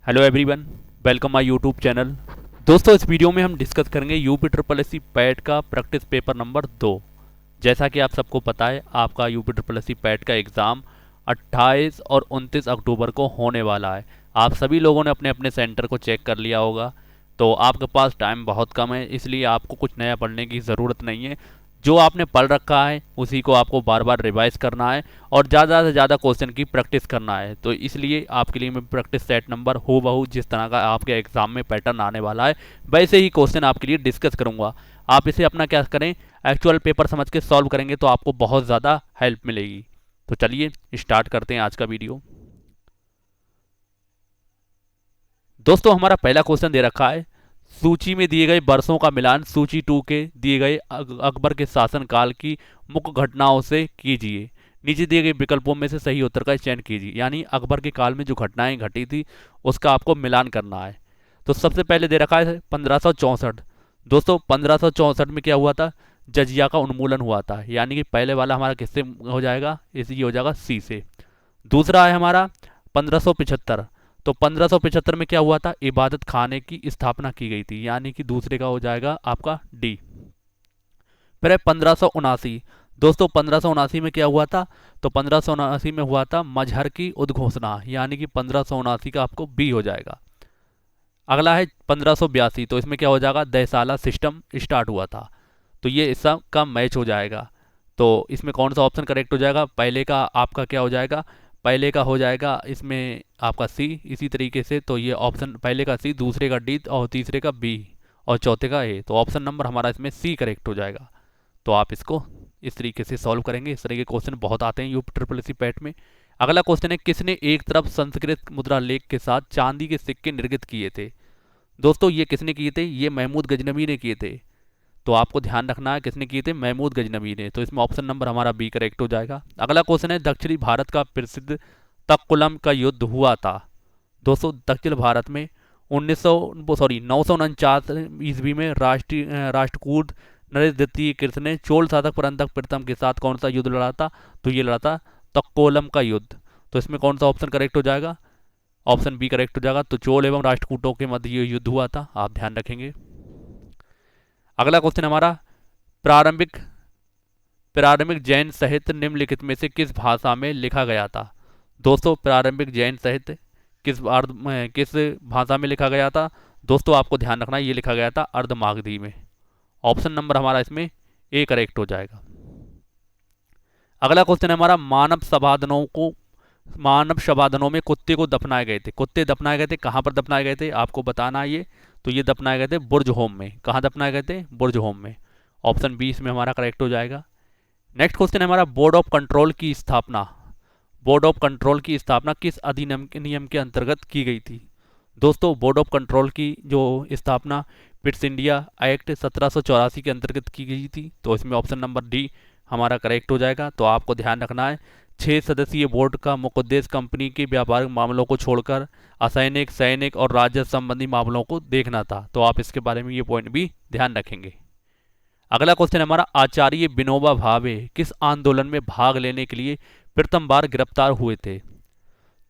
Hello everyone, welcome my YouTube channel. दोस्तों, इस video में हम डिस्कस करेंगे UP triple S C PET का प्रैक्टिस पेपर नंबर 2। जैसा कि आप सबको पता है, आपका UP triple S C PET का एग्ज़ाम 28 और 29 अक्टूबर को होने वाला है। आप सभी लोगों ने अपने अपने सेंटर को चेक कर लिया होगा, तो आपके पास टाइम बहुत कम है, इसलिए आपको कुछ नया पढ़ने की ज़रूरत नहीं है। जो आपने पढ़ रखा है उसी को आपको बार बार रिवाइज करना है और ज़्यादा से ज़्यादा क्वेश्चन की प्रैक्टिस करना है। तो इसलिए आपके लिए मैं प्रैक्टिस सेट नंबर हो बहू जिस तरह का आपके एग्जाम में पैटर्न आने वाला है वैसे ही क्वेश्चन आपके लिए डिस्कस करूंगा। आप इसे अपना क्या करें, एक्चुअल पेपर समझ के सॉल्व करेंगे तो आपको बहुत ज़्यादा हेल्प मिलेगी। तो चलिए स्टार्ट करते हैं आज का वीडियो। दोस्तों, हमारा पहला क्वेश्चन दे रखा है, सूची में दिए गए वर्षों का मिलान सूची 2 के दिए गए अकबर के शासनकाल की मुख्य घटनाओं से कीजिए। नीचे दिए गए विकल्पों में से सही उत्तर का चयन कीजिए। यानी अकबर के काल में जो घटनाएं घटी थी उसका आपको मिलान करना है। तो सबसे पहले दे रखा है 1564। दोस्तों, 1564 में क्या हुआ था? जजिया का उन्मूलन हुआ था। यानी कि पहले वाला हमारा किससे हो जाएगा? इसी हो जाएगा सी से। दूसरा है हमारा 1575। तो 1575 में क्या हुआ था? इबादत खाने की स्थापना की गई थी। यानी कि दूसरे का हो जाएगा आपका डी। फिर है 1579। दोस्तों, 1579 में क्या हुआ था? तो 1579 में हुआ था मजहर की उद्घोषणा। यानी कि 1579 का आपको बी हो जाएगा। अगला है 1582। तो इसमें क्या हो जाएगा? दहसाला सिस्टम स्टार्ट हुआ था। तो ये इस सब का मैच हो जाएगा। तो इसमें कौन सा ऑप्शन करेक्ट हो जाएगा? पहले का आपका क्या हो जाएगा? पहले का हो जाएगा इसमें आपका सी। इसी तरीके से तो ये ऑप्शन पहले का सी, दूसरे का डी और तीसरे का बी और चौथे का ए। तो ऑप्शन नंबर हमारा इसमें सी करेक्ट हो जाएगा। तो आप इसको इस तरीके से सॉल्व करेंगे। इस तरह के क्वेश्चन बहुत आते हैं UP triple S C PET में। अगला क्वेश्चन है, किसने एक तरफ संस्कृत मुद्रा लेख के साथ चांदी के सिक्के निर्मित किए थे? दोस्तों, ये किसने किए थे? ये महमूद गजनवी ने किए थे। तो आपको ध्यान रखना है किसने किए थे? महमूद गजनवी ने। तो इसमें ऑप्शन नंबर हमारा बी करेक्ट हो जाएगा। अगला क्वेश्चन है, दक्षिणी भारत का प्रसिद्ध तक्कुलम का युद्ध हुआ था। दोस्तों, दक्षिण भारत में 949 ईस्वी में राष्ट्रकूट नरेश द्वितीय कृष्ण ने चोल शासक परंतक प्रथम के साथ कौन सा युद्ध लड़ा था? तो ये लड़ा था तक्कोलम का युद्ध। तो इसमें कौन सा ऑप्शन करेक्ट हो जाएगा? ऑप्शन बी करेक्ट हो जाएगा। तो चोल एवं राष्ट्रकूटों के मध्य ये युद्ध हुआ था, आप ध्यान रखेंगे। अगला क्वेश्चन हमारा, प्रारंभिक प्रारंभिक जैन साहित्य निम्नलिखित में से किस भाषा में लिखा गया था? दोस्तों, प्रारंभिक जैन साहित्य किस भाषा में लिखा गया था? दोस्तों, आपको ध्यान रखना, ये लिखा गया था अर्धमागधी में। ऑप्शन नंबर हमारा इसमें ए करेक्ट हो जाएगा। अगला क्वेश्चन है हमारा, मानव शवादनों में कुत्ते को दफनाए गए थे। कुत्ते दफनाए गए थे, कहाँ पर दफनाए गए थे आपको बताना है ये। तो ये दफनाए गए थे बुर्ज होम में। कहाँ दफनाए गए थे? बुर्ज होम में। ऑप्शन बी इसमें हमारा करेक्ट हो जाएगा। नेक्स्ट क्वेश्चन है हमारा, बोर्ड ऑफ कंट्रोल की स्थापना किस अधिनियम नियम के अंतर्गत की गई थी? दोस्तों, बोर्ड ऑफ कंट्रोल की जो स्थापना पिट्स इंडिया एक्ट 1784 के अंतर्गत की गई थी। तो इसमें ऑप्शन नंबर डी हमारा करेक्ट हो जाएगा। तो आपको ध्यान रखना है, 6 सदस्यीय बोर्ड का मुख्य उद्देश्य कंपनी के व्यापारिक मामलों को छोड़कर असैनिक, सैनिक और राज्य संबंधी मामलों को देखना था। तो आप इसके बारे में ये पॉइंट भी ध्यान रखेंगे। अगला क्वेश्चन हमारा, आचार्य विनोबा भावे किस आंदोलन में भाग लेने के लिए प्रथम बार गिरफ्तार हुए थे?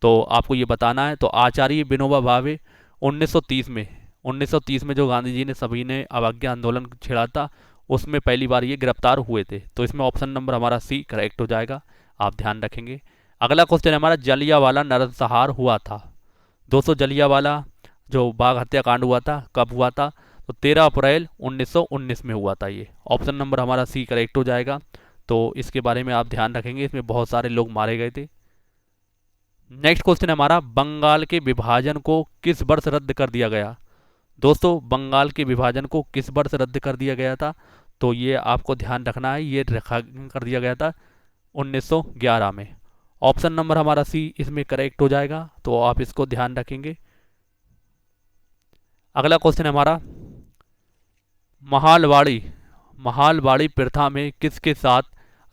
तो आपको ये बताना है। तो आचार्य विनोबा भावे 1930 में जो गांधी जी ने सभी ने अवज्ञा आंदोलन छेड़ा था उसमें पहली बार ये गिरफ्तार हुए थे। तो इसमें ऑप्शन नंबर हमारा सी करेक्ट हो जाएगा, आप ध्यान रखेंगे। अगला क्वेश्चन हमारा, जलियांवाला नरसंहार हुआ था। दोस्तों, जलियांवाला जो बाघ हत्याकांड हुआ था कब हुआ था? तो 13 अप्रैल 1919 में हुआ था। ये ऑप्शन नंबर हमारा सी करेक्ट हो जाएगा। तो इसके बारे में आप ध्यान रखेंगे, इसमें बहुत सारे लोग मारे गए थे। नेक्स्ट क्वेश्चन है हमारा, बंगाल के विभाजन को किस वर्ष रद्द कर दिया गया? दोस्तों, बंगाल के विभाजन को किस वर्ष रद्द कर दिया गया था? तो ये आपको ध्यान रखना है, ये रखा कर दिया गया था 1911 में। ऑप्शन नंबर हमारा सी इसमें करेक्ट हो जाएगा। तो आप इसको ध्यान रखेंगे। अगला क्वेश्चन है हमारा, महालवाड़ी महालवाड़ी प्रथा में किसके साथ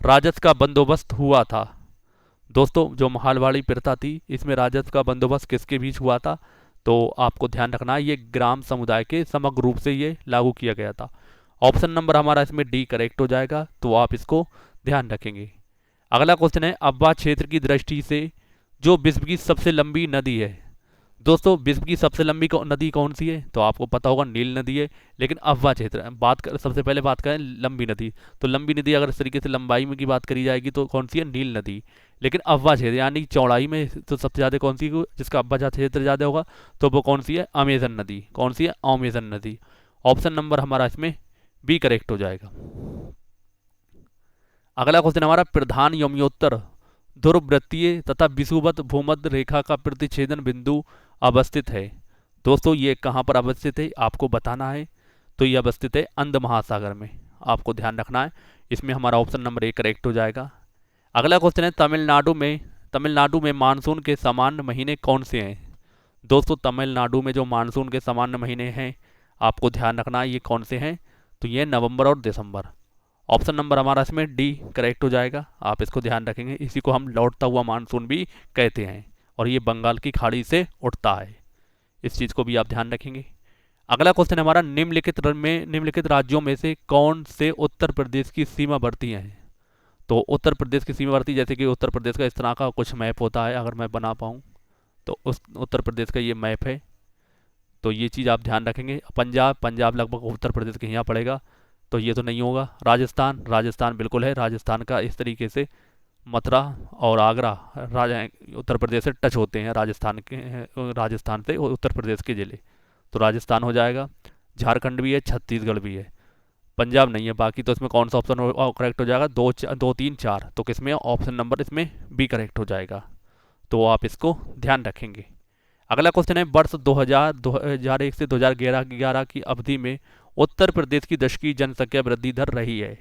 राजस्व का बंदोबस्त हुआ था? दोस्तों, जो महालवाड़ी प्रथा थी इसमें राजस्व का बंदोबस्त किसके बीच हुआ था? तो आपको ध्यान रखना है, ये ग्राम समुदाय के समग्र रूप से ये लागू किया गया था। ऑप्शन नंबर हमारा इसमें डी करेक्ट हो जाएगा। तो आप इसको ध्यान रखेंगे। अगला क्वेश्चन है, अब्बा क्षेत्र की दृष्टि से जो विश्व की सबसे लंबी नदी है? दोस्तों विश्व की सबसे लंबी नदी कौन सी है? तो आपको पता होगा नील नदी है। लेकिन अफवाह क्षेत्र है। बात कर सबसे पहले बात करें लंबी नदी, तो लंबी नदी अगर इस तरीके से लंबाई में की बात करी जाएगी तो कौन सी है? नील नदी। लेकिन अफवाह क्षेत्र यानी चौड़ाई में तो सबसे ज़्यादा कौन सी जिसका अफवाह क्षेत्र ज़्यादा होगा तो वो कौन सी है? अमेजन नदी। कौन सी है? अमेजन नदी। ऑप्शन नंबर हमारा इसमें बी करेक्ट हो जाएगा। अगला क्वेश्चन हमारा प्रधान यमोत्तर ध्रुव वृत्तीय तथा विषुवत भूमध्य रेखा का प्रतिच्छेदन बिंदु अवस्थित है। दोस्तों ये कहाँ पर अवस्थित है आपको बताना है। तो ये अवस्थित है अंध महासागर में, आपको ध्यान रखना है। इसमें हमारा ऑप्शन नंबर ए करेक्ट हो जाएगा। अगला क्वेश्चन है तमिलनाडु में मानसून के सामान्य महीने कौन से हैं? दोस्तों तमिलनाडु में जो मानसून के सामान्य महीने हैं आपको ध्यान रखना है ये कौन से हैं? तो ये नवंबर और दिसंबर। ऑप्शन नंबर हमारा इसमें डी करेक्ट हो जाएगा। आप इसको ध्यान रखेंगे। इसी को हम लौटता हुआ मानसून भी कहते हैं और ये बंगाल की खाड़ी से उठता है। इस चीज़ को भी आप ध्यान रखेंगे। अगला क्वेश्चन हमारा निम्नलिखित राज्यों में से कौन से उत्तर प्रदेश की सीमावर्ती हैं? तो उत्तर प्रदेश की सीमावर्ती जैसे कि उत्तर प्रदेश का इस तरह का कुछ मैप होता है, अगर मैं बना पाऊँ तो उस उत्तर प्रदेश का ये मैप है। तो ये चीज़ आप ध्यान रखेंगे। पंजाब लगभग उत्तर प्रदेश के यहाँ पड़ेगा, तो ये तो नहीं होगा। राजस्थान बिल्कुल है। राजस्थान का इस तरीके से मथुरा और आगरा उत्तर प्रदेश से टच होते हैं। राजस्थान से उत्तर प्रदेश के ज़िले, तो राजस्थान हो जाएगा। झारखंड भी है, छत्तीसगढ़ भी है, पंजाब नहीं है। बाकी तो इसमें कौन सा ऑप्शन करेक्ट हो जाएगा? दो तीन चार, तो किसमें ऑप्शन नंबर इसमें बी करेक्ट हो जाएगा। तो आप इसको ध्यान रखेंगे। अगला क्वेश्चन है वर्ष 2001 से 2011 की अवधि में उत्तर प्रदेश की दशकीय जनसंख्या वृद्धि दर रही है।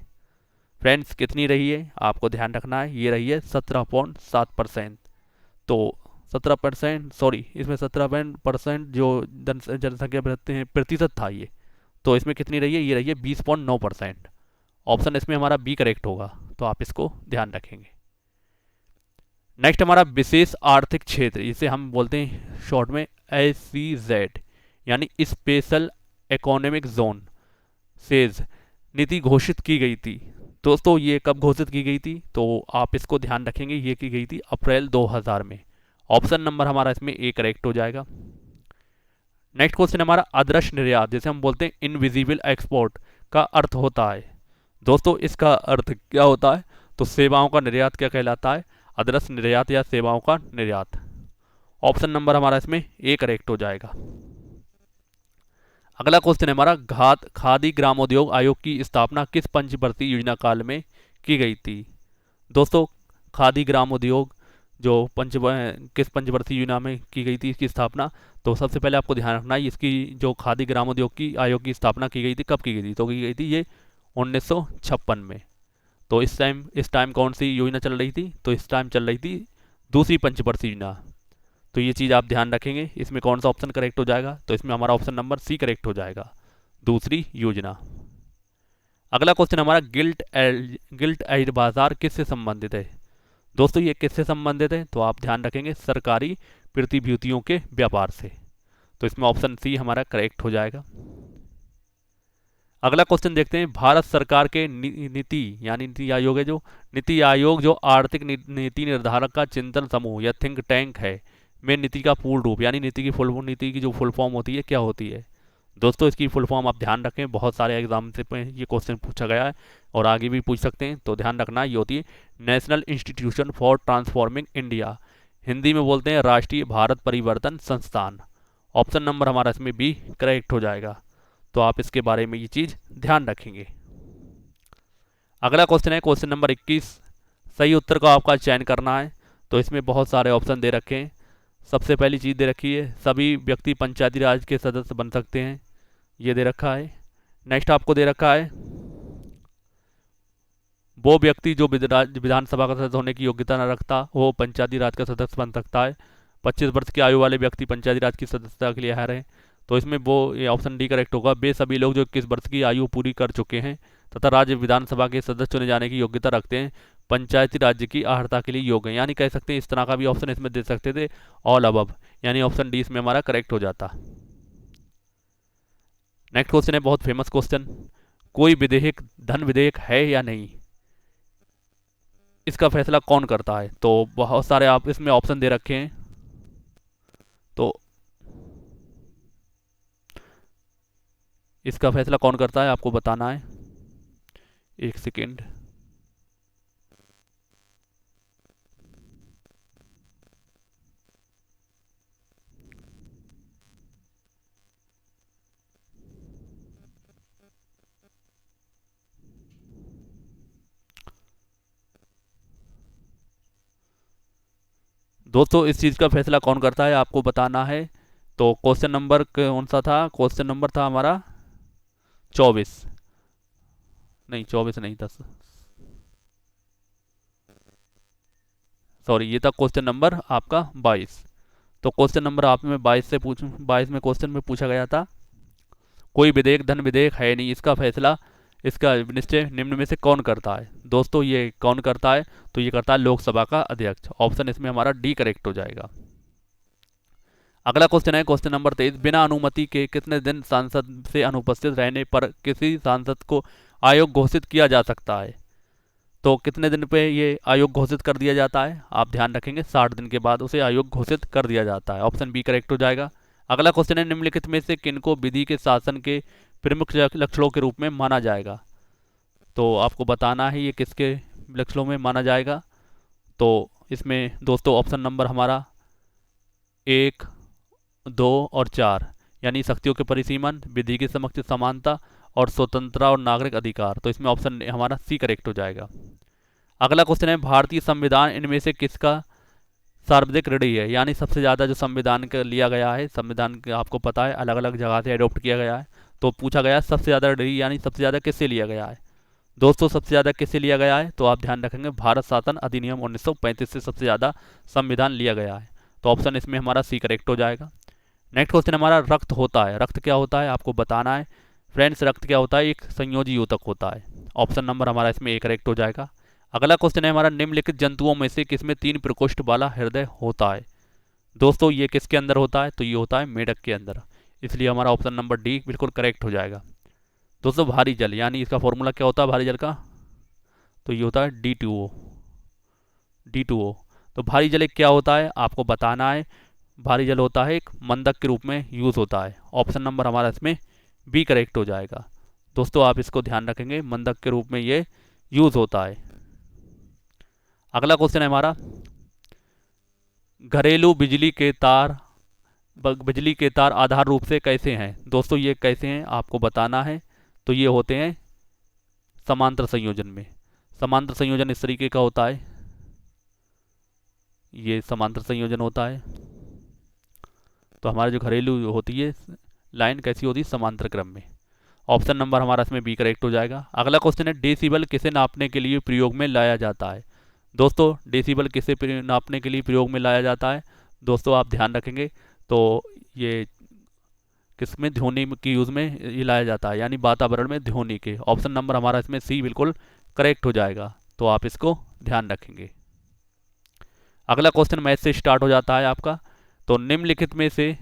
फ्रेंड्स कितनी रही है आपको ध्यान रखना है। ये रही है 17.7%। तो 17%, सॉरी इसमें 17% जो जनसंख्या वृद्धि है प्रतिशत था ये, तो इसमें कितनी रही है? ये रही है 20.9%। ऑप्शन इसमें हमारा बी करेक्ट होगा, तो आप इसको ध्यान रखेंगे। नेक्स्ट हमारा विशेष आर्थिक क्षेत्र, इसे हम बोलते हैं शॉर्ट में SEZ यानी स्पेशल इकोनॉमिक जोन सेज नीति घोषित की गई थी। दोस्तों ये कब घोषित की गई थी? तो आप इसको ध्यान रखेंगे। ये की गई थी अप्रैल 2000 में। ऑप्शन नंबर हमारा इसमें ए करेक्ट हो जाएगा। नेक्स्ट क्वेश्चन हमारा अदृश्य निर्यात, जैसे हम बोलते हैं इनविजिबल एक्सपोर्ट, का अर्थ होता है। दोस्तों इसका अर्थ क्या होता है? तो सेवाओं का निर्यात क्या कहलाता है? अदृश्य निर्यात या सेवाओं का निर्यात। ऑप्शन नंबर हमारा इसमें ए करेक्ट हो जाएगा। अगला क्वेश्चन है हमारा खादी ग्रामोद्योग आयोग की स्थापना किस पंचवर्षीय योजना काल में की गई थी? दोस्तों खादी ग्रामोद्योग जो किस पंचवर्षीय योजना में की गई थी इसकी स्थापना? तो सबसे पहले आपको ध्यान रखना है इसकी जो खादी ग्रामोद्योग की आयोग की स्थापना की गई थी कब की गई थी? तो की गई थी ये 1956 में। तो इस टाइम कौन सी योजना चल रही थी? तो इस टाइम चल रही थी दूसरी पंचवर्षीय योजना। तो ये चीज़ आप ध्यान रखेंगे। इसमें कौन सा ऑप्शन करेक्ट हो जाएगा? तो इसमें हमारा ऑप्शन नंबर सी करेक्ट हो जाएगा, दूसरी योजना। अगला क्वेश्चन हमारा गिल्ट एड बाजार किससे संबंधित है? दोस्तों ये किससे संबंधित है? तो आप ध्यान रखेंगे सरकारी प्रतिभूतियों के व्यापार से। तो इसमें ऑप्शन सी हमारा करेक्ट हो जाएगा। अगला क्वेश्चन देखते हैं भारत सरकार के नीति यानी नीति आयोग है जो नीति आयोग जो आर्थिक नीति निर्धारक का चिंतन समूह या थिंक टैंक है में नीति का पूर्ण रूप यानी नीति की जो फुल फॉर्म होती है क्या होती है? दोस्तों इसकी फुल फॉर्म आप ध्यान रखें। बहुत सारे एग्जाम से ये क्वेश्चन पूछा गया है और आगे भी पूछ सकते हैं, तो ध्यान रखना। ये होती है national institution for transforming India, Hindi में बोलते हैं राष्ट्रीय भारत परिवर्तन संस्थान। ऑप्शन नंबर हमारा इसमें बी करेक्ट हो जाएगा। तो आप इसके बारे में ये चीज़ ध्यान रखेंगे। अगला क्वेश्चन है क्वेश्चन नंबर 21। सही उत्तर का आपका चयन करना है। तो इसमें बहुत सारे ऑप्शन दे रखे हैं। सबसे पहली चीज़ दे रखी है सभी व्यक्ति पंचायती राज के सदस्य बन सकते हैं, ये दे रखा है। नेक्स्ट आपको दे रखा है वो व्यक्ति जो विधानसभा का सदस्य होने की योग्यता न रखता वो पंचायती राज का सदस्य बन सकता है। 25 वर्ष की आयु वाले व्यक्ति पंचायती राज की सदस्यता के लिए हार हैं। तो इसमें वो ये ऑप्शन डी करेक्ट होगा। वे सभी लोग जो 21 वर्ष की आयु पूरी कर चुके हैं तथा राज्य विधानसभा के सदस्य चुने जाने की योग्यता रखते हैं, पंचायती राज्य की अर्हता के लिए योग्य हैं। यानी कह सकते हैं इस तरह का भी ऑप्शन इसमें दे सकते थे, ऑल अबव, यानी ऑप्शन डी इसमें हमारा करेक्ट हो जाता। नेक्स्ट क्वेश्चन है बहुत फेमस क्वेश्चन, कोई विधेयक धन विधेयक है या नहीं, इसका फैसला कौन करता है? तो बहुत सारे आप इसमें ऑप्शन दे रखे हैं। तो इसका फैसला कौन करता है आपको बताना है। एक सेकेंड। दोस्तों इस चीज़ का फैसला कौन करता है आपको बताना है। तो क्वेश्चन नंबर कौन सा था, क्वेश्चन नंबर था हमारा 24, नहीं 24 नहीं था, सॉरी ये था क्वेश्चन नंबर आपका 22। तो क्वेश्चन नंबर आप में 22 से पूछ 22 में क्वेश्चन में पूछा गया था, कोई विधेयक धन विधेयक है नहीं, इसका फैसला इसका निश्चय निम्न में से कौन करता है। दोस्तों ये कौन करता है, तो ये करता है लोकसभा का अध्यक्ष। ऑप्शन इसमें हमारा डी करेक्ट हो जाएगा। अगला क्वेश्चन है क्वेश्चन नंबर 23, बिना अनुमति के कितने दिन सांसद से अनुपस्थित रहने पर किसी सांसद को आयोग घोषित किया जा सकता है। तो कितने दिन पे ये आयोग घोषित कर दिया जाता है, आप ध्यान रखेंगे 60 दिन के बाद उसे आयोग घोषित कर दिया जाता है। ऑप्शन बी करेक्ट हो जाएगा। अगला क्वेश्चन है निम्नलिखित में से किनको विधि के शासन के प्रमुख लक्षणों के रूप में माना जाएगा। तो आपको बताना है ये किसके लक्षणों में माना जाएगा। तो इसमें दोस्तों ऑप्शन नंबर हमारा 1, 2 और 4 यानी शक्तियों के परिसीमन, विधि के समक्ष समानता और स्वतंत्रता और नागरिक अधिकार। तो इसमें ऑप्शन हमारा सी करेक्ट हो जाएगा। अगला क्वेश्चन है भारतीय संविधान इनमें से किसका सर्वाधिक ऋणी है, यानी सबसे ज़्यादा जो संविधान का लिया गया है, संविधान का आपको पता है अलग अलग जगह से अडोप्ट किया गया है, तो पूछा गया सबसे ज़्यादा ऋणी यानी सबसे ज़्यादा किससे लिया गया है। दोस्तों सबसे ज़्यादा किससे लिया गया है, तो आप ध्यान रखेंगे भारत शासन अधिनियम 1935 से सबसे ज़्यादा संविधान लिया गया है। तो ऑप्शन इसमें हमारा सी करेक्ट हो जाएगा। नेक्स्ट क्वेश्चन हमारा रक्त होता है, रक्त क्या होता है आपको बताना है। फ्रेंड्स रक्त क्या होता है, एक संयोजी ऊतक होता है। ऑप्शन नंबर हमारा इसमें ए करेक्ट हो जाएगा। अगला क्वेश्चन है हमारा निम्नलिखित जंतुओं में से किसमें 3 प्रकोष्ठ वाला हृदय होता है। दोस्तों ये किसके अंदर होता है, तो ये होता है मेढक के अंदर, इसलिए हमारा ऑप्शन नंबर डी बिल्कुल करेक्ट हो जाएगा। दोस्तों भारी जल यानी इसका फॉर्मूला क्या होता है भारी जल का, तो ये होता है D2O। D2O तो भारी जल एक क्या होता है आपको बताना है। भारी जल होता है एक मंदक के रूप में यूज़ होता है। ऑप्शन नंबर हमारा इसमें बी करेक्ट हो जाएगा। दोस्तों आप इसको ध्यान रखेंगे, मंदक के रूप में ये यूज़ होता है। अगला क्वेश्चन है हमारा घरेलू बिजली के तार आधार रूप से कैसे हैं। दोस्तों ये कैसे हैं आपको बताना है। तो ये होते हैं समांतर संयोजन में। समांतर संयोजन इस तरीके का होता है, ये समांतर संयोजन होता है। तो हमारे जो घरेलू होती है लाइन कैसी होती है, समांतर क्रम में। ऑप्शन नंबर हमारा इसमें बी करेक्ट हो जाएगा। अगला क्वेश्चन है डेसिबल किसे नापने के लिए प्रयोग में लाया जाता है। दोस्तों डेसिबल किसे नापने के लिए प्रयोग में लाया जाता है, दोस्तों आप ध्यान रखेंगे तो ये किसमें ध्वनि की यूज़ में ये लाया जाता है, यानी वातावरण में ध्वनि के। ऑप्शन नंबर हमारा इसमें सी बिल्कुल करेक्ट हो जाएगा, तो आप इसको ध्यान रखेंगे। अगला क्वेश्चन मैथ से स्टार्ट हो जाता है आपका। तो निम्नलिखित में से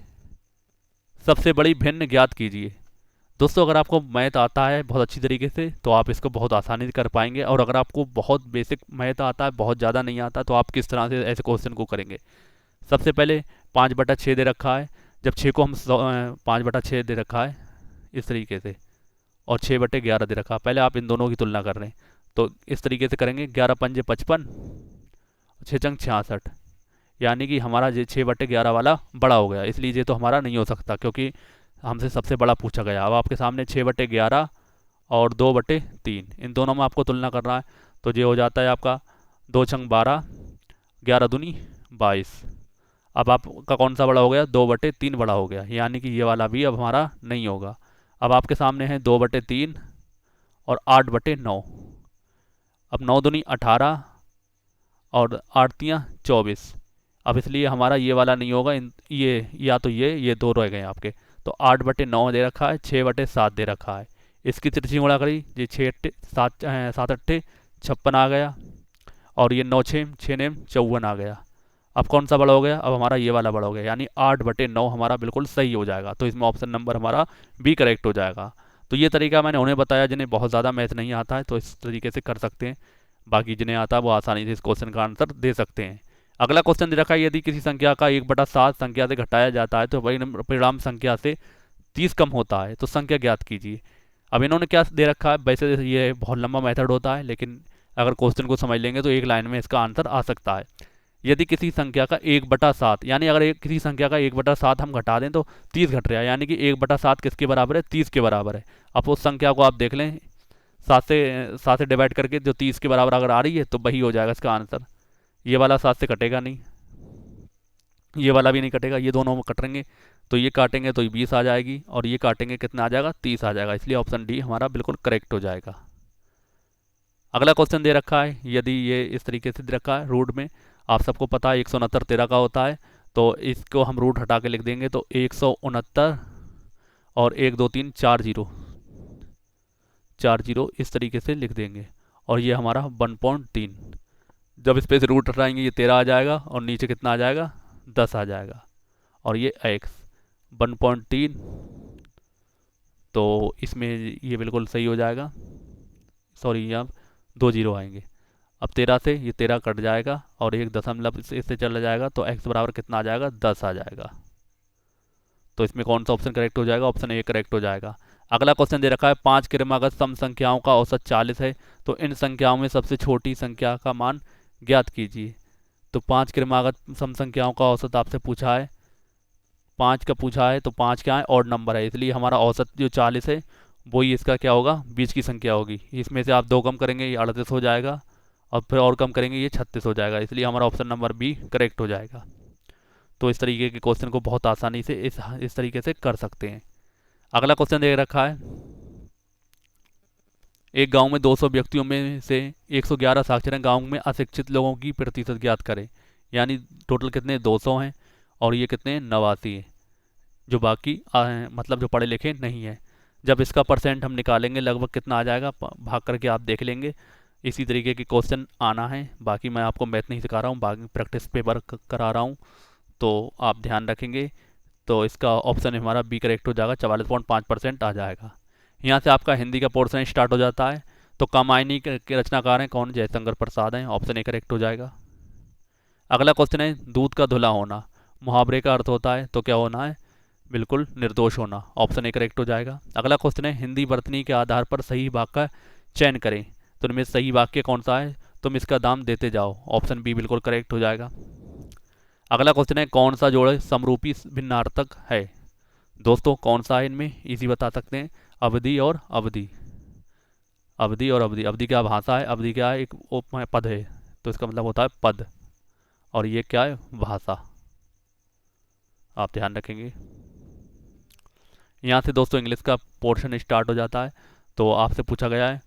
सबसे बड़ी भिन्न ज्ञात कीजिए। दोस्तों अगर आपको मैथ आता है बहुत अच्छी तरीके से तो आप इसको बहुत आसानी से कर पाएंगे, और अगर आपको बहुत बेसिक मैथ आता है, बहुत ज़्यादा नहीं आता, तो आप किस तरह से ऐसे क्वेश्चन को करेंगे। सबसे पहले 5/6 दे रखा है, जब 6 को हम 5/6 दे रखा है इस तरीके से, और 6/11 दे रखा है, पहले आप इन दोनों की तुलना कर रहे हैं तो इस तरीके से करेंगे। 11 पंजे 55, 6 चंग 66, यानी कि हमारा ये 6/11 वाला बड़ा हो गया, इसलिए ये तो हमारा नहीं हो सकता क्योंकि हमसे सबसे बड़ा पूछा गया। अब आपके सामने 6/11 और 2/3 इन दोनों में आपको तुलना करना है, तो ये हो जाता है आपका 2 छंग 12, 11 दूनी 22। अब आपका कौन सा बड़ा हो गया, 2/3 बड़ा हो गया, यानी कि ये वाला भी अब हमारा नहीं होगा। अब आपके सामने है 2/3 और 8/9। अब 9 दूनी 18 और 8 तियाँ 24। अब इसलिए हमारा ये वाला नहीं होगा, ये या तो ये दो रह गए आपके। तो 8/9 दे रखा है, 6/7 दे रखा है, इसकी तिरछी गुणा करी, ये 7 8 56 आ गया, और ये 9 6 6 54 आ गया। अब कौन सा बड़ा हो गया, अब हमारा ये वाला बड़ा हो गया, यानी 8/9 हमारा बिल्कुल सही हो जाएगा। तो इसमें ऑप्शन नंबर हमारा बी करेक्ट हो जाएगा। तो ये तरीका मैंने उन्हें बताया जिन्हें बहुत ज़्यादा मैथ नहीं आता है, तो इस तरीके से कर सकते हैं। बाकी जिन्हें आता है वो आसानी से इस क्वेश्चन का आंसर दे सकते हैं। अगला क्वेश्चन दे रखा है, यदि किसी संख्या का 1/7 संख्या से घटाया जाता है तो वही परिणाम संख्या से 30 कम होता है तो संख्या ज्ञात कीजिए। अब इन्होंने क्या दे रखा है, वैसे ये बहुत लंबा मेथड होता है, लेकिन अगर क्वेश्चन को समझ लेंगे तो एक लाइन में इसका आंसर आ सकता है। यदि किसी संख्या का 1/7, यानी अगर किसी संख्या का 1/7 हम घटा दें तो 30 घट रहा है, यानी कि 1/7 किसके बराबर है, 30 के बराबर है। अब उस संख्या को आप देख लें, 7 से डिवाइड करके जो 30 के बराबर अगर आ रही है तो वही हो जाएगा इसका आंसर। ये वाला 7 से कटेगा नहीं, ये वाला भी नहीं कटेगा, ये दोनों कटेंगे तो ये काटेंगे तो ये 20 आ जाएगी, और ये काटेंगे कितना आ जाएगा, 30 आ जाएगा। इसलिए ऑप्शन डी हमारा बिल्कुल करेक्ट हो जाएगा। अगला क्वेश्चन दे रखा है, यदि ये इस तरीके से दे रखा है रूट में, आप सबको पता है 169 13 का होता है, तो इसको हम रूट हटा के लिख देंगे तो 169 और 1 2 3 4 जीरो, 4 जीरो इस तरीके से लिख देंगे, और ये हमारा 1.3। जब इस पे से रूट हटाएंगे ये 13 आ जाएगा, और नीचे कितना आ जाएगा, 10 आ जाएगा, और ये x 1.3, तो इसमें ये बिल्कुल सही हो जाएगा। सॉरी, यहाँ 2 जीरो आएंगे। अब 13 से ये 13 कट जाएगा, और 1 दशमलव इससे चला जाएगा, तो x बराबर कितना आ जाएगा, 10 आ जाएगा। तो इसमें कौन सा ऑप्शन करेक्ट हो जाएगा, ऑप्शन ए करेक्ट हो जाएगा। अगला क्वेश्चन दे रखा है, 5 क्रमागत सम संख्याओं का औसत 40 है, तो इन संख्याओं में सबसे छोटी संख्या का मान ज्ञात कीजिए। तो 5 क्रमागत सम संख्याओं का औसत आपसे पूछा है, 5 का पूछा है, तो 5 क्या है, ऑड नंबर है, इसलिए हमारा औसत जो 40 है वही इसका क्या होगा, बीच की संख्या होगी। इसमें से आप 2 कम करेंगे ये 38 हो जाएगा, और फिर और कम करेंगे ये 36 हो जाएगा, इसलिए हमारा ऑप्शन नंबर बी करेक्ट हो जाएगा। तो इस तरीके के क्वेश्चन को बहुत आसानी से इस तरीके से कर सकते हैं। अगला क्वेश्चन दे रखा है, एक गांव में 200 व्यक्तियों में से 111 साक्षर हैं, गांव में अशिक्षित लोगों की प्रतिशत ज्ञात करें। यानी टोटल कितने, 200 हैं, और ये कितने, 89 हैं, जो बाकी मतलब जो पढ़े लिखे नहीं है। जब इसका परसेंट हम निकालेंगे लगभग कितना आ जाएगा, भाग करके आप देख लेंगे। इसी तरीके के क्वेश्चन आना है। बाकी मैं आपको मैथ नहीं सिखा रहा हूँ, बाकी प्रैक्टिस पेपर करा रहा हूँ, तो आप ध्यान रखेंगे। तो इसका ऑप्शन हमारा बी करेक्ट हो जाएगा, 44.5% आ जाएगा। यहाँ से आपका हिंदी का पोर्शन स्टार्ट हो जाता है। तो कामायनी के रचनाकार हैं कौन, जयशंकर प्रसाद हैं, ऑप्शन ए करेक्ट हो जाएगा। अगला क्वेश्चन है, दूध का धुला होना मुहावरे का अर्थ होता है, तो क्या होना है, बिल्कुल निर्दोष होना, ऑप्शन ए करेक्ट हो जाएगा। अगला क्वेश्चन है, हिंदी वर्तनी के आधार पर सही वाक्य का चयन करें, तो इनमें सही वाक्य कौन सा है, तुम इसका दाम देते जाओ, ऑप्शन बी बिल्कुल करेक्ट हो जाएगा। अगला क्वेश्चन है, कौन सा जोड़ समरूपी भिन्नार्थक है। दोस्तों कौन सा है, इनमें इजी बता सकते हैं, अवधि और अवधि, अवधि और अवधि। अवधि क्या भाषा है, अवधि क्या है, एक पद है, तो इसका मतलब होता है पद, और ये क्या है, भाषा, आप ध्यान रखेंगे। यहाँ से दोस्तों इंग्लिश का पोर्शन स्टार्ट हो जाता है। तो आपसे पूछा गया है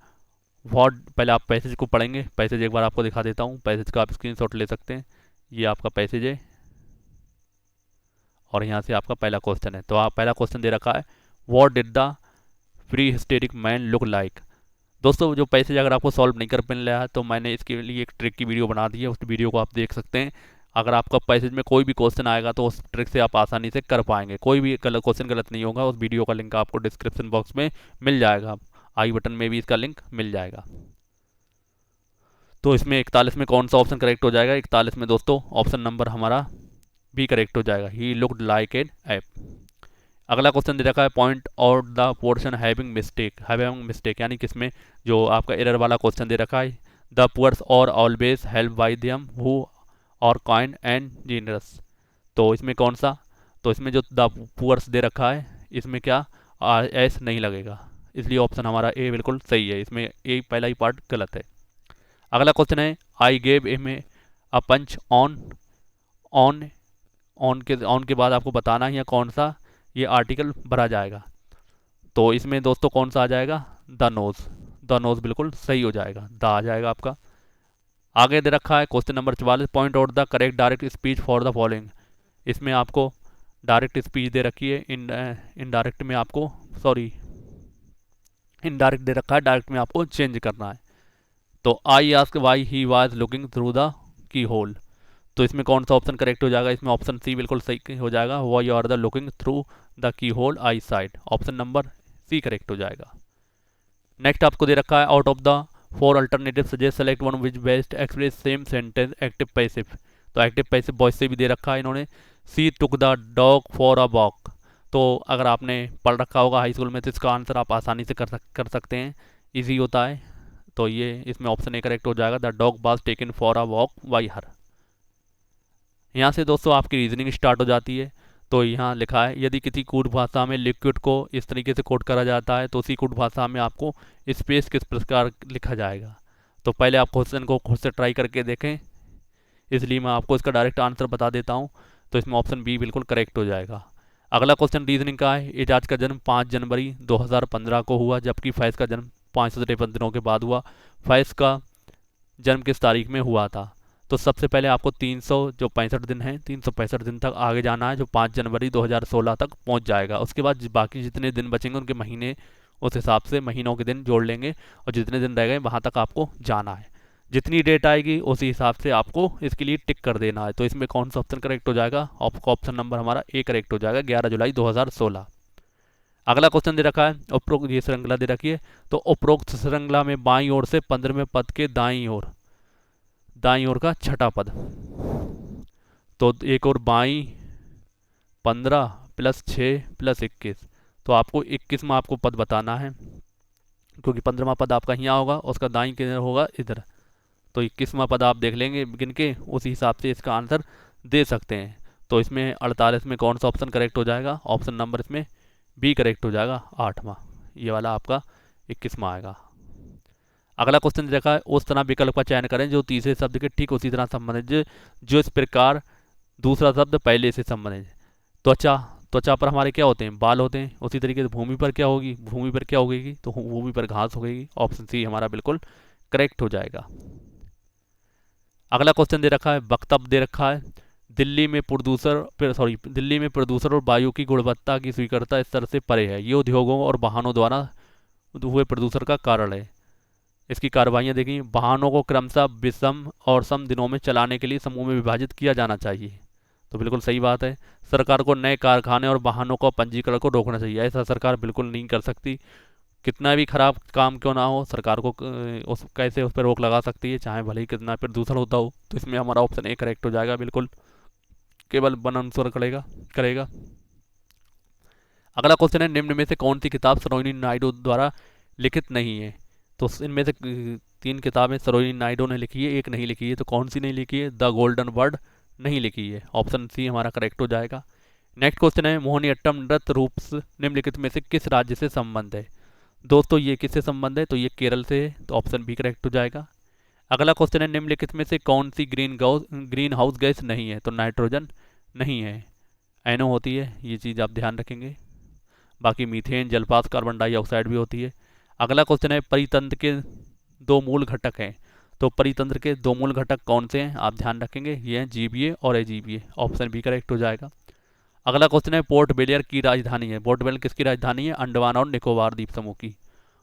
व्हाट, पहले आप पैसेज को पढ़ेंगे, पैसेज एक बार आपको दिखा देता हूँ, पैसेज का आप स्क्रीनशॉट ले सकते हैं, ये आपका पैसेज है, और यहाँ से आपका पहला क्वेश्चन है। तो आप पहला क्वेश्चन दे रखा है, what did the pre historic man look like. दोस्तों जो पैसेज अगर आपको सॉल्व नहीं कर मिल रहा है तो मैंने इसके लिए एक ट्रिक की वीडियो बना दी है, उस वीडियो को आप देख सकते हैं। अगर आपका पैसेज में कोई भी क्वेश्चन आएगा तो उस ट्रिक से आप आसानी से कर पाएंगे, कोई भी क्वेश्चन गलत नहीं होगा। उस वीडियो का लिंक आपको डिस्क्रिप्शन बॉक्स में मिल जाएगा, आई बटन में भी इसका लिंक मिल जाएगा। तो इसमें 41 में कौन सा ऑप्शन करेक्ट हो जाएगा, 41 में दोस्तों ऑप्शन नंबर हमारा भी करेक्ट हो जाएगा, he looked like an app. अगला क्वेश्चन दे रखा है, point out the portion having mistake, यानी किसमें, जो आपका एरर वाला क्वेश्चन दे रखा है, द पुअर्स और always help by them who और काइंड एंड जीनरस। तो इसमें कौन सा, तो इसमें जो द पुअर्स दे रखा है इसमें क्या एस नहीं लगेगा, इसलिए ऑप्शन हमारा ए बिल्कुल सही है, इसमें ए पहला ही पार्ट गलत है। अगला क्वेश्चन है, I gave him a punch on के बाद आपको बताना है कौन सा ये आर्टिकल भरा जाएगा। तो इसमें दोस्तों कौन सा आ जाएगा, द नोज बिल्कुल सही हो जाएगा, द आ जाएगा आपका। आगे दे रखा है question number 44, point out the correct direct speech for the following. इसमें आपको डायरेक्ट स्पीच दे रखी है, इनडायरेक्ट में आपको इनडायरेक्ट दे रखा है, डायरेक्ट में आपको चेंज करना है। तो I ask why he was looking through the keyhole. तो इसमें कौन सा ऑप्शन करेक्ट हो जाएगा, इसमें ऑप्शन सी बिल्कुल सही हो जाएगा, why are the looking through the keyhole I side, option number C correct हो जाएगा। नेक्स्ट आपको दे रखा है, out of the 4 alternative suggest select one which best express same sentence active passive. तो एक्टिव पैसिव वॉइस से भी दे रखा है इन्होंने, she took the dog for a walk. तो अगर आपने पढ़ रखा होगा हाई स्कूल में तो इसका आंसर आप आसानी से कर सकते हैं, इजी होता है। तो ये इसमें ऑप्शन ए करेक्ट हो जाएगा, the dog was taken for a walk by her. यहाँ से दोस्तों आपकी रीजनिंग स्टार्ट हो जाती है। तो यहाँ लिखा है, यदि किसी कूट भाषा में लिक्विड को इस तरीके से कोड करा जाता है तो उसी कूट भाषा में आपको स्पेस किस प्रकार लिखा जाएगा। तो पहले आप क्वेश्चन को खुद से ट्राई करके देखें, इसलिए मैं आपको इसका डायरेक्ट आंसर बता देता हूँ। तो इसमें ऑप्शन बी बिल्कुल करेक्ट हो जाएगा। अगला क्वेश्चन रीजनिंग का है, एजाज का जन्म 5 जनवरी 2015 को हुआ, जबकि फैज़ का जन्म 553 दिनों के बाद हुआ। फैज़ का जन्म किस तारीख में हुआ था। तो सबसे पहले आपको 365 दिन हैं, 365 दिन तक आगे जाना है, जो 5 जनवरी 2016 तक पहुंच जाएगा। उसके बाद बाकी जितने दिन बचेंगे उनके महीने उस हिसाब से महीनों के दिन जोड़ लेंगे, और जितने दिन रह गए वहाँ तक आपको जाना है। जितनी डेट आएगी उसी हिसाब से आपको इसके लिए टिक कर देना है। तो इसमें कौन सा ऑप्शन करेक्ट हो जाएगा, ऑप्शन नंबर हमारा ए करेक्ट हो जाएगा, 11 जुलाई 2016। अगला क्वेश्चन दे रखा है, उपरोक्त ये श्रृंखला दे रखी है, तो उपरोक्त श्रृंखला में बाईं ओर से 15वें पद के दाईं ओर का छठा पद। तो एक और बाईं 15 प्लस 6 प्लस 21, तो आपको 21वां आपको पद बताना है, क्योंकि 15वां पद आपका यहाँ होगा, उसका दाईं किधर होगा, इधर। तो 21वां पद आप देख लेंगे गिन के, उसी हिसाब से इसका आंसर दे सकते हैं। तो इसमें 48 में कौन सा ऑप्शन करेक्ट हो जाएगा, ऑप्शन नंबर इसमें बी करेक्ट हो जाएगा, 8वां, ये वाला आपका 21वां आएगा। अगला क्वेश्चन देखा है, उस तरह विकल्प का चयन करें जो तीसरे शब्द के ठीक उसी तरह संबंधित जो इस प्रकार दूसरा शब्द पहले से संबंधित। त्वचा, त्वचा पर हमारे क्या होते हैं, बाल होते हैं। उसी तरीके से भूमि पर क्या होगी, भूमि पर क्या होगी, तो भूमि पर घास होगी। ऑप्शन सी हमारा बिल्कुल करेक्ट हो जाएगा। अगला क्वेश्चन दे रखा है, वक्तव्य दे रखा है, दिल्ली में प्रदूषण और वायु की गुणवत्ता की स्वीकृतता स्तर से परे है, ये उद्योगों और वाहनों द्वारा हुए प्रदूषण का कारण है। इसकी कार्रवाइयाँ देखिए, वाहनों को क्रमशः विषम और सम दिनों में चलाने के लिए समूह में विभाजित किया जाना चाहिए। तो बिल्कुल सही बात है। सरकार को नए कारखाने और वाहनों का पंजीकरण को रोकना चाहिए। ऐसा सरकार बिल्कुल नहीं कर सकती, कितना भी खराब काम क्यों ना हो, सरकार को उस पर रोक लगा सकती है, चाहे भले ही कितना प्रदूषण होता हो। तो इसमें हमारा ऑप्शन ए करेक्ट हो जाएगा, बिल्कुल केवल वन अनुसरण करेगा। अगला क्वेश्चन है, निम्न में से कौन सी किताब सरोजिनी नायडू द्वारा लिखित नहीं है। तो इनमें से 3 किताबें सरोजिनी नायडू ने लिखी है, एक नहीं लिखी है। तो कौन सी नहीं लिखी है, द गोल्डन वर्ड नहीं लिखी है, ऑप्शन सी हमारा करेक्ट हो जाएगा। नेक्स्ट क्वेश्चन है, मोहिनीअट्टम नृत्य रूप निम्नलिखित में से किस राज्य से संबंध है। दोस्तों ये किससे संबंध है, तो ये केरल से है, तो ऑप्शन बी करेक्ट हो जाएगा। अगला क्वेश्चन है, निम्नलिखित में से कौन सी ग्रीन हाउस गैस नहीं है। तो नाइट्रोजन नहीं है, एनो होती है, ये चीज़ आप ध्यान रखेंगे। बाकी मीथेन, जलपात, कार्बन डाइऑक्साइड भी होती है। अगला क्वेश्चन है, परितंत्र के 2 मूल घटक हैं। तो परितंत्र के 2 मूल घटक कौन से हैं, आप ध्यान रखेंगे, ये हैं जीवीए और अजीवीए, ऑप्शन बी करेक्ट हो जाएगा। अगला क्वेश्चन है, पोर्ट ब्लेयर की राजधानी है। पोर्ट ब्लेयर किसकी राजधानी है, अंडमान और निकोबार द्वीप समूह की।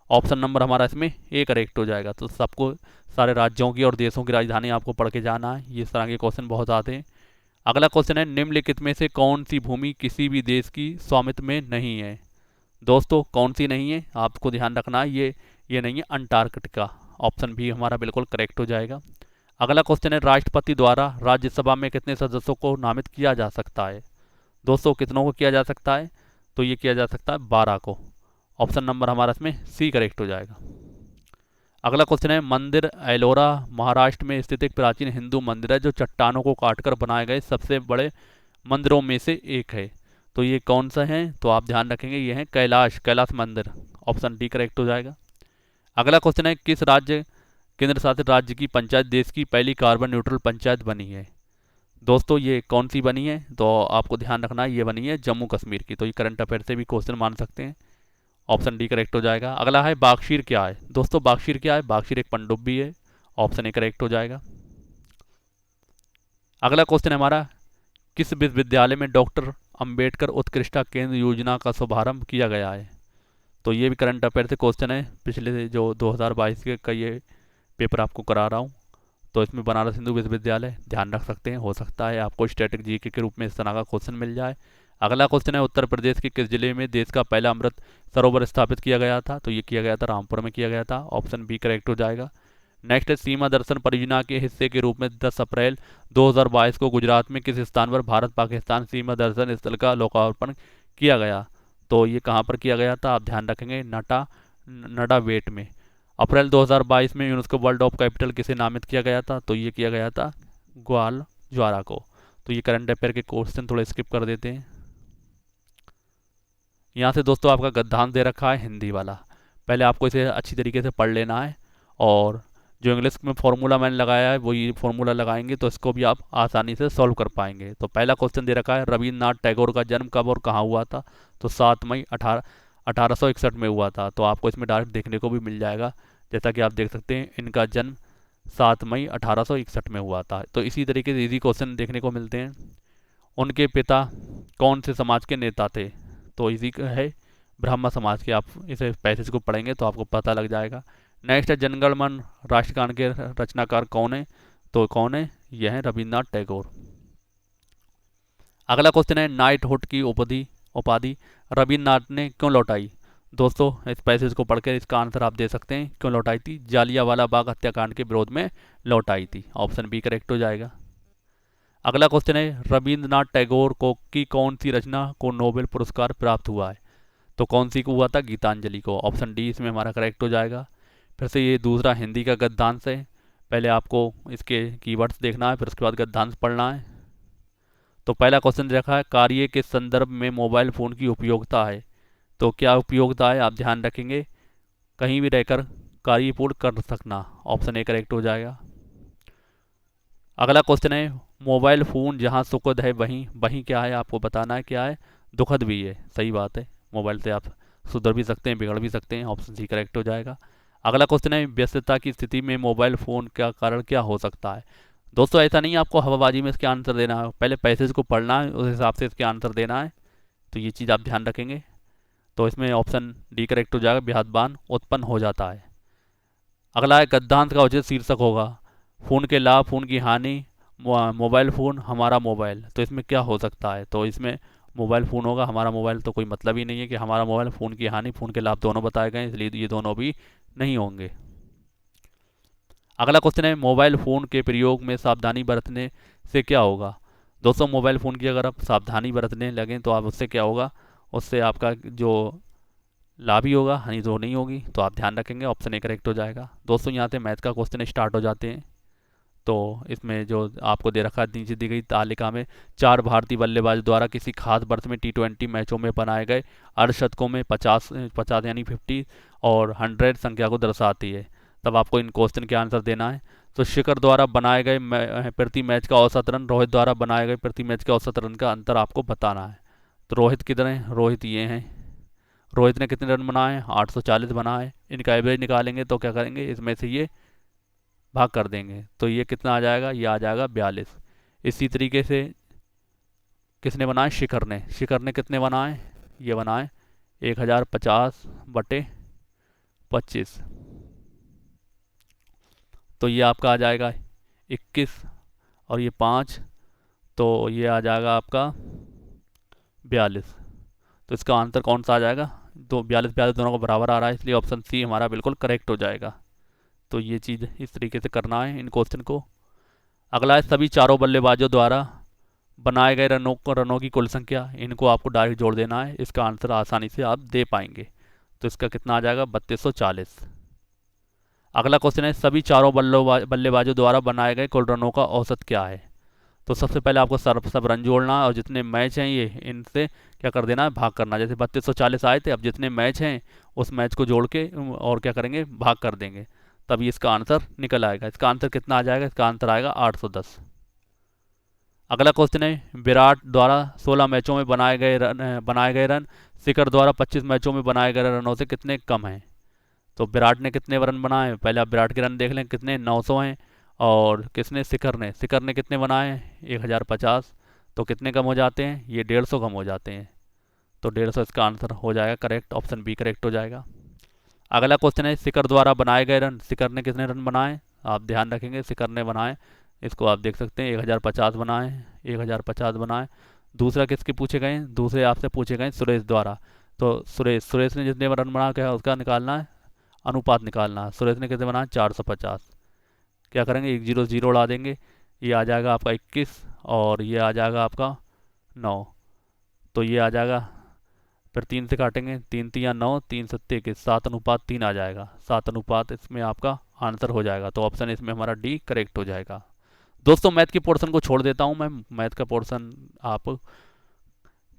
ऑप्शन नंबर हमारा इसमें ए करेक्ट हो जाएगा। तो सबको सारे राज्यों की और देशों की राजधानी आपको पढ़ के जाना है, ये इस तरह के क्वेश्चन बहुत आते हैं। अगला क्वेश्चन है, निम्नलिखित में से कौन सी भूमि किसी भी देश की स्वामित्व में नहीं है। दोस्तों कौन सी नहीं है, आपको ध्यान रखना है, ये नहीं है अंटार्कटिका, ऑप्शन बी हमारा बिल्कुल करेक्ट हो जाएगा। अगला क्वेश्चन है, राष्ट्रपति द्वारा राज्यसभा में कितने सदस्यों को नामित किया जा सकता है। दोस्तों कितनों को किया जा सकता है, तो ये किया जा सकता है 12 को, ऑप्शन नंबर हमारा इसमें सी करेक्ट हो जाएगा। अगला क्वेश्चन है, मंदिर एलोरा महाराष्ट्र में स्थित एक प्राचीन हिंदू मंदिर है जो चट्टानों को काटकर बनाए गए सबसे बड़े मंदिरों में से एक है। तो ये कौन सा है, तो आप ध्यान रखेंगे, ये है कैलाश मंदिर, ऑप्शन डी करेक्ट हो जाएगा। अगला क्वेश्चन है, किस राज्य केंद्र शासित राज्य की पंचायत देश की पहली कार्बन न्यूट्रल पंचायत बनी है। दोस्तों ये कौन सी बनी है, तो आपको ध्यान रखना है, ये बनी है जम्मू कश्मीर की। तो ये करंट अफेयर से भी क्वेश्चन मान सकते हैं, ऑप्शन डी करेक्ट हो जाएगा। अगला है, बागशीर क्या है। दोस्तों बागशीर क्या है, बागशीर एक पनडुब्बी है, ऑप्शन ए करेक्ट हो जाएगा। अगला क्वेश्चन है हमारा, किस विश्वविद्यालय में डॉक्टर अंबेडकर उत्कृष्टता केंद्र योजना का शुभारंभ किया गया है। तो ये भी करंट अफेयर से क्वेश्चन है, पिछले जो 2022 के का ये पेपर आपको करा रहा हूँ। तो इसमें बनारस हिंदू विश्वविद्यालय ध्यान रख सकते हैं, हो सकता है आपको स्टैटिक जीके के रूप में इस तरह का क्वेश्चन मिल जाए। अगला क्वेश्चन है, उत्तर प्रदेश के किस जिले में देश का पहला अमृत सरोवर स्थापित किया गया था। तो ये किया गया था रामपुर में किया गया था, ऑप्शन बी करेक्ट हो जाएगा। नेक्स्ट है, सीमा दर्शन परियोजना के हिस्से के रूप में 10 अप्रैल 2022 को गुजरात में किस स्थान पर भारत पाकिस्तान सीमा दर्शन स्थल का लोकार्पण किया गया। तो ये कहाँ पर किया गया था, आप ध्यान रखेंगे, नडावेट में। अप्रैल 2022 में यूनेस्को वर्ल्ड ऑफ कैपिटल किसे नामित किया गया था, तो ये किया गया था ग्वालज्वारा को। तो ये करंट अफेयर के क्वेश्चन थोड़े स्किप कर देते हैं। यहाँ से दोस्तों आपका गद्यांश दे रखा है हिंदी वाला, पहले आपको इसे अच्छी तरीके से पढ़ लेना है, और जो इंग्लिश में फॉर्मूला मैंने लगाया है वो ये फॉर्मूला लगाएंगे तो इसको भी आप आसानी से सॉल्व कर पाएंगे। तो पहला क्वेश्चन दे रखा है, रविन्द्रनाथ टैगोर का जन्म कब और कहाँ हुआ था, तो 7 मई 1861 में हुआ था। तो आपको इसमें डायरेक्ट देखने को भी मिल जाएगा, जैसा कि आप देख सकते हैं इनका जन्म 7 मई 1861 में हुआ था। तो इसी तरीके से इजी क्वेश्चन देखने को मिलते हैं। उनके पिता कौन से समाज के नेता थे, तो इजी है ब्राह्मण समाज के। आप इसे पैसेज को पढ़ेंगे तो आपको पता लग जाएगा। नेक्स्ट है, जनगण मन राष्ट्रगान के रचनाकार कौन है, तो कौन है, यह है रविन्द्रनाथ टैगोर। अगला क्वेश्चन है, नाइटहुड की उपाधि रविन्द्रनाथ ने क्यों लौटाई। दोस्तों इस पैसेज को पढ़कर इसका आंसर आप दे सकते हैं, क्यों लौटाई थी, जालियांवाला बाग हत्याकांड के विरोध में लौटाई थी। ऑप्शन बी करेक्ट हो जाएगा। अगला क्वेश्चन है, रविन्द्रनाथ टैगोर को की कौन सी रचना को नोबेल पुरस्कार प्राप्त हुआ है, तो कौन सी को हुआ था, गीतांजलि को। ऑप्शन डी इसमें हमारा करेक्ट हो जाएगा। फिर से ये दूसरा हिंदी का गद्यांश है, पहले आपको इसके कीवर्ड्स देखना है, फिर उसके बाद गद्यांश पढ़ना है। तो पहला क्वेश्चन देखा है, कार्य के संदर्भ में मोबाइल फ़ोन की उपयोगिता है, तो क्या उपयोगिता है, आप ध्यान रखेंगे, कहीं भी रहकर कार्य पूर्ण कर सकना। ऑप्शन ए करेक्ट हो जाएगा। अगला क्वेश्चन है, मोबाइल फ़ोन जहाँ सुखद है वहीं वहीं क्या है, आपको बताना है क्या है, दुखद भी है। सही बात है, मोबाइल से आप सुधर भी सकते हैं, बिगड़ भी सकते हैं। ऑप्शन सी करेक्ट हो जाएगा। अगला क्वेश्चन है, व्यस्तता की स्थिति में मोबाइल फ़ोन का कारण क्या हो सकता है। दोस्तों ऐसा नहीं है आपको हवाबाजी में इसके आंसर देना है, पहले पैसेज को पढ़ना है, उस हिसाब से इसके आंसर देना है। तो ये चीज़ आप ध्यान रखेंगे। तो इसमें ऑप्शन डी करेक्ट हो जाएगा, व्याहतबान उत्पन्न हो जाता है। अगला है, गद्यांश का उचित शीर्षक होगा, फ़ोन के लाभ, फ़ोन की हानि, मोबाइल फ़ोन, हमारा मोबाइल। तो इसमें क्या हो सकता है, तो इसमें मोबाइल फ़ोन होगा, हमारा मोबाइल तो कोई मतलब ही नहीं है कि हमारा मोबाइल, फ़ोन की हानि, फ़ोन के लाभ दोनों बताए गए, इसलिए ये दोनों भी नहीं होंगे। अगला क्वेश्चन है, मोबाइल फ़ोन के प्रयोग में सावधानी बरतने से क्या होगा। दोस्तों मोबाइल फ़ोन की अगर आप सावधानी बरतने लगें तो आप उससे क्या होगा, उससे आपका जो लाभ ही होगा, हानि तो नहीं होगी। तो आप ध्यान रखेंगे, ऑप्शन ए करेक्ट हो जाएगा। दोस्तों यहाँ से मैथ का क्वेश्चन स्टार्ट हो जाते हैं। तो इसमें जो आपको दे रखा है, नीचे दी गई तालिका में 4 भारतीय बल्लेबाज द्वारा किसी खास वर्ष में T20 मैचों में बनाए गए अर्धशतकों में 50 यानी 50 और 100 संख्या को दर्शाती है। तब आपको इन क्वेश्चन के आंसर देना है। तो शिखर द्वारा बनाए गए प्रति मैच का औसत रन, रोहित द्वारा बनाए गए प्रति मैच के औसत रन का अंतर आपको बताना है। तो रोहित कितने, रोहित ये हैं, रोहित ने कितने रन बनाए, 840 बनाए। इनका एवरेज निकालेंगे तो क्या करेंगे, इसमें से ये भाग कर देंगे, तो ये कितना आ जाएगा, ये आ जाएगा 42। इसी तरीके से किसने बनाए, शिखर ने कितने बनाए, ये बनाए 1050/25। तो ये आपका आ जाएगा 21 और ये 5, तो ये आ जाएगा आपका 42। तो इसका आंसर कौन सा आ जाएगा, 42 दोनों को बराबर आ रहा है, इसलिए ऑप्शन सी हमारा बिल्कुल करेक्ट हो जाएगा। तो ये चीज़ इस तरीके से करना है इन क्वेश्चन को। अगला है, सभी चारों बल्लेबाजों द्वारा बनाए गए रनों की कुल संख्या, इनको आपको डायरेक्ट जोड़ देना है, इसका आंसर आसानी से आप दे पाएंगे। तो इसका कितना आ जाएगा, 3240। अगला क्वेश्चन है, सभी चारों बल्लेबाजों द्वारा बनाए गए कुल रनों का औसत क्या है। तो सबसे पहले आपको सब रन जोड़ना है, और जितने मैच हैं ये इनसे क्या कर देना है, भाग करना। जैसे 3240 आए थे, अब जितने मैच हैं उस मैच को जोड़ के और क्या करेंगे, भाग कर देंगे, तभी इसका आंसर निकल आएगा। इसका आंसर कितना आ जाएगा, इसका आंसर आएगा 810। अगला क्वेश्चन है, विराट द्वारा 16 मैचों में बनाए गए रन शिखर द्वारा 25 मैचों में बनाए गए रनों से कितने कम हैं। तो विराट ने कितने रन बनाए, पहले आप विराट के रन देख लें, कितने 900 हैं, और किसने, शिखर ने कितने बनाए, 1050। तो कितने कम हो जाते हैं, ये 150 कम हो जाते हैं। तो 150 इसका आंसर हो जाएगा करेक्ट, ऑप्शन बी करेक्ट हो जाएगा। अगला क्वेश्चन है, शिखर द्वारा बनाए गए रन, शिखर ने कितने रन बनाए, आप ध्यान रखेंगे, शिखर ने बनाए, इसको आप देख सकते हैं 1050 बनाए, 1050 बनाए। दूसरा किसके पूछे गए, दूसरे आपसे पूछे गए सुरेश द्वारा। तो सुरेश ने जितने रन बना क्या है उसका निकालना है, अनुपात निकालना है। सुरेश ने कितने बनाए, 450। क्या करेंगे, 100 उड़ा देंगे, ये आ जाएगा आपका 21 और ये आ जाएगा आपका 9। तो ये आ जाएगा फिर 3 से काटेंगे, 3 तिया 9, 3 सत्ते के 7:3 आ जाएगा। 7 इसमें आपका आंसर हो जाएगा। तो ऑप्शन इसमें हमारा डी करेक्ट हो जाएगा। दोस्तों मैथ के पोर्शन को छोड़ देता हूँ मैं, मैथ का पोर्शन आप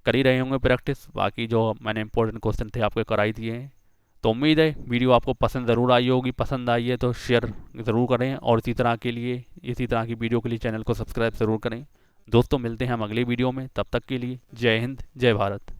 कर ही रहे होंगे प्रैक्टिस, बाकी जो मैंने इंपॉर्टेंट क्वेश्चन थे आपके कराई दिए हैं। तो उम्मीद है वीडियो आपको पसंद ज़रूर आई होगी, पसंद आई है तो शेयर ज़रूर करें, और इसी तरह की वीडियो के लिए चैनल को सब्सक्राइब ज़रूर करें। दोस्तों मिलते हैं हम अगली वीडियो में, तब तक के लिए जय हिंद, जय भारत।